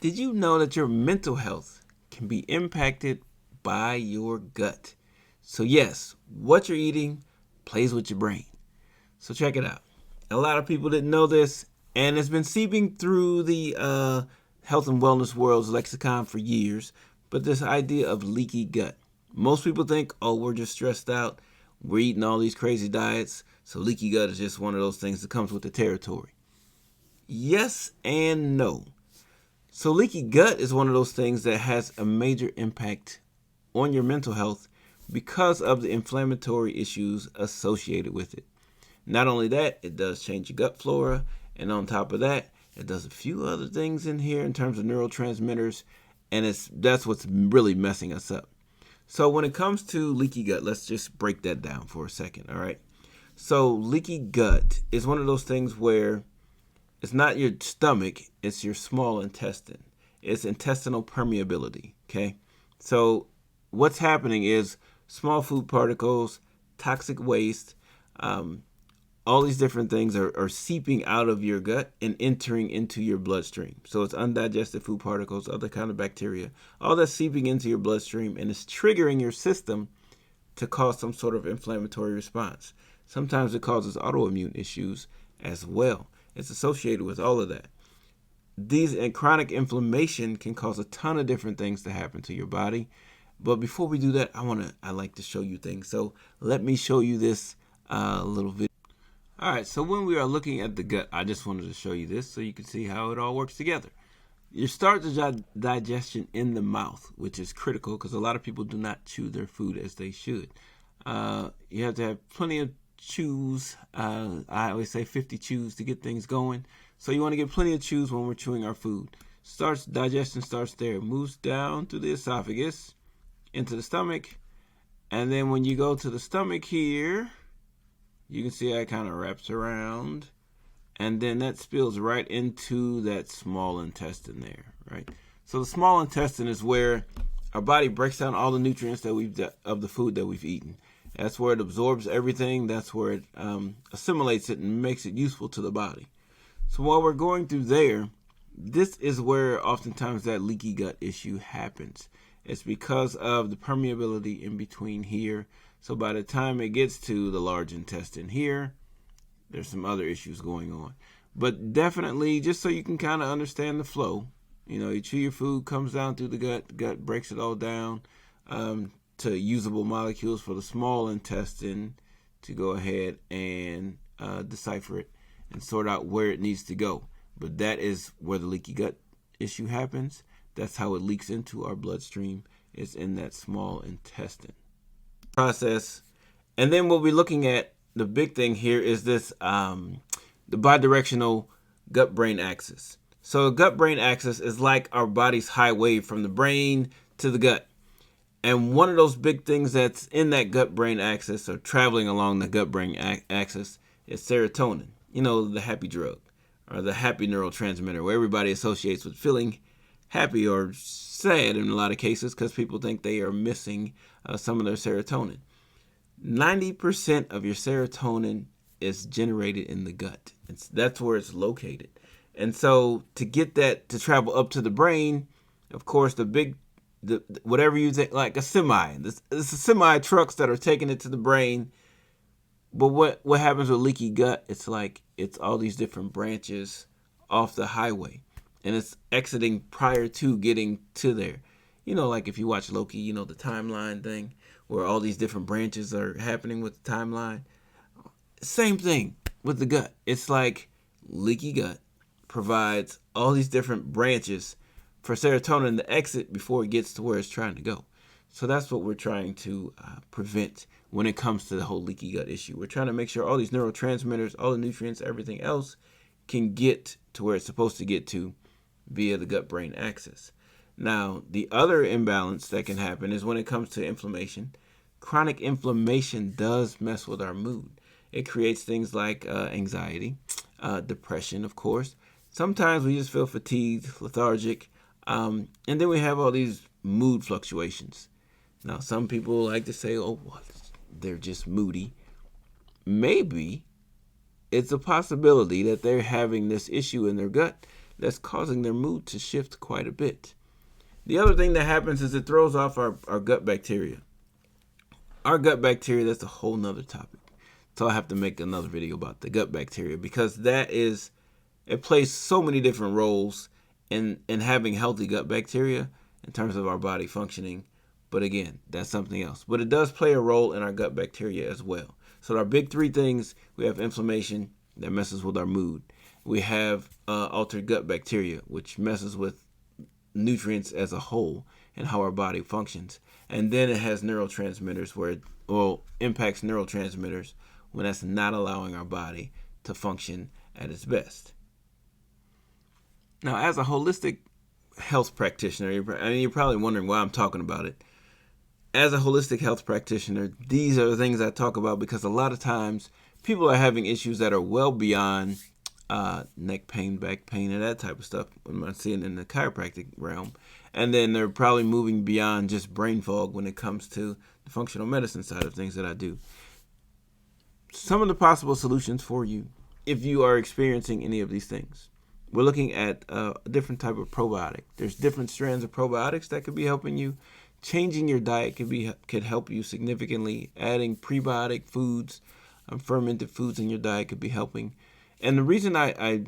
Did you know that your mental health can be impacted by your gut? So, yes, what you're eating plays with your brain. So, check it out. A lot of people didn't know this, and it's been seeping through the health and wellness world's lexicon for years. But this idea of leaky gut. Most people think, oh, we're just stressed out. We're eating all these crazy diets. So, leaky gut is just one of those things that comes with the territory. Yes and no. So leaky gut is one of those things that has a major impact on your mental health because of the inflammatory issues associated with it. Not only that, it does change your gut flora, and on top of that, it does a few other things in here in terms of neurotransmitters, and that's what's really messing us up. So when it comes to leaky gut, let's just break that down for a second, all right? So leaky gut is one of those things where it's not your stomach, it's your small intestine. It's intestinal permeability, okay? So what's happening is small food particles, toxic waste, all these different things are seeping out of your gut and entering into your bloodstream. So it's undigested food particles, other kind of bacteria, all that's seeping into your bloodstream, and it's triggering your system to cause some sort of inflammatory response. Sometimes it causes autoimmune issues as well. It's associated with all of that. These and chronic inflammation can cause a ton of different things to happen to your body. But before we do that, I like to show you things. So let me show you this little video. All right, so when we are looking at the gut, I just wanted to show you this so you can see how it all works together. You start the digestion in the mouth, which is critical because a lot of people do not chew their food as they should. You have to have plenty of chews. I always say 50 chews to get things going. So you want to get plenty of chews when we're chewing our food. Digestion starts there, moves down through the esophagus, into the stomach, and then when you go to the stomach here, you can see how it kind of wraps around, and then that spills right into that small intestine there, right? So the small intestine is where our body breaks down all the nutrients that of the food that we've eaten. That's where it absorbs everything. That's where it assimilates it and makes it useful to the body. So while we're going through there, this is where oftentimes that leaky gut issue happens. It's because of the permeability in between here. So by the time it gets to the large intestine here, there's some other issues going on. But definitely, just so you can kind of understand the flow, you chew your food, comes down through the gut breaks it all down to usable molecules for the small intestine to go ahead and decipher it and sort out where it needs to go. But that is where the leaky gut issue happens. That's how it leaks into our bloodstream. It's in that small intestine process. And then we'll be looking at the big thing here is this the bidirectional gut-brain axis. So the gut-brain axis is like our body's highway from the brain to the gut. And one of those big things that's in that gut-brain axis or traveling along the gut-brain axis is serotonin, the happy drug or the happy neurotransmitter where everybody associates with feeling happy or sad in a lot of cases because people think they are missing some of their serotonin. 90% of your serotonin is generated in the gut. That's where it's located. And so to get that to travel up to the brain, of course, whatever you think, like a semi, it's a semi trucks that are taking it to the brain. But what happens with leaky gut? It's like it's all these different branches off the highway, and it's exiting prior to getting to there. Like if you watch Loki, the timeline thing where all these different branches are happening with the timeline. Same thing with the gut. It's like leaky gut provides all these different branches for serotonin to exit before it gets to where it's trying to go. So that's what we're trying to prevent when it comes to the whole leaky gut issue. We're trying to make sure all these neurotransmitters, all the nutrients, everything else can get to where it's supposed to get to via the gut-brain axis. Now, the other imbalance that can happen is when it comes to inflammation. Chronic inflammation does mess with our mood. It creates things like anxiety, depression, of course. Sometimes we just feel fatigued, lethargic, and then we have all these mood fluctuations. Now, some people like to say, oh, well, they're just moody. Maybe it's a possibility that they're having this issue in their gut that's causing their mood to shift quite a bit. The other thing that happens is it throws off our gut bacteria. Our gut bacteria, that's a whole nother topic. So I have to make another video about the gut bacteria, because it plays so many different roles in having healthy gut bacteria in terms of our body functioning. But again, that's something else. But it does play a role in our gut bacteria as well. So our big three things: we have inflammation that messes with our mood. We have altered gut bacteria, which messes with nutrients as a whole and how our body functions. And then it has neurotransmitters, where it impacts neurotransmitters when that's not allowing our body to function at its best. Now, as a holistic health practitioner, you're probably wondering why I'm talking about it. As a holistic health practitioner, these are the things I talk about, because a lot of times people are having issues that are well beyond neck pain, back pain, and that type of stuff when I'm seeing in the chiropractic realm. And then they're probably moving beyond just brain fog when it comes to the functional medicine side of things that I do. Some of the possible solutions for you, if you are experiencing any of these things: we're looking at a different type of probiotic. There's different strands of probiotics that could be helping you. Changing your diet could help you significantly. Adding prebiotic foods, fermented foods in your diet could be helping. And the reason I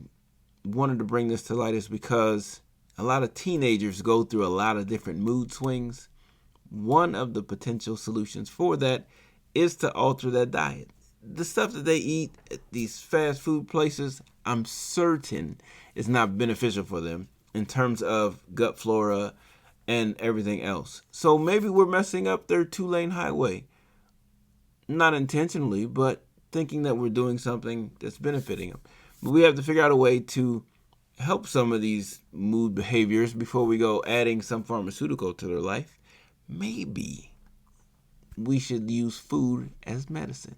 wanted to bring this to light is because a lot of teenagers go through a lot of different mood swings. One of the potential solutions for that is to alter that diet. The stuff that they eat at these fast food places, I'm certain is not beneficial for them in terms of gut flora and everything else. So maybe we're messing up their 2-lane highway. Not intentionally, but thinking that we're doing something that's benefiting them. But we have to figure out a way to help some of these mood behaviors before we go adding some pharmaceutical to their life. Maybe we should use food as medicine.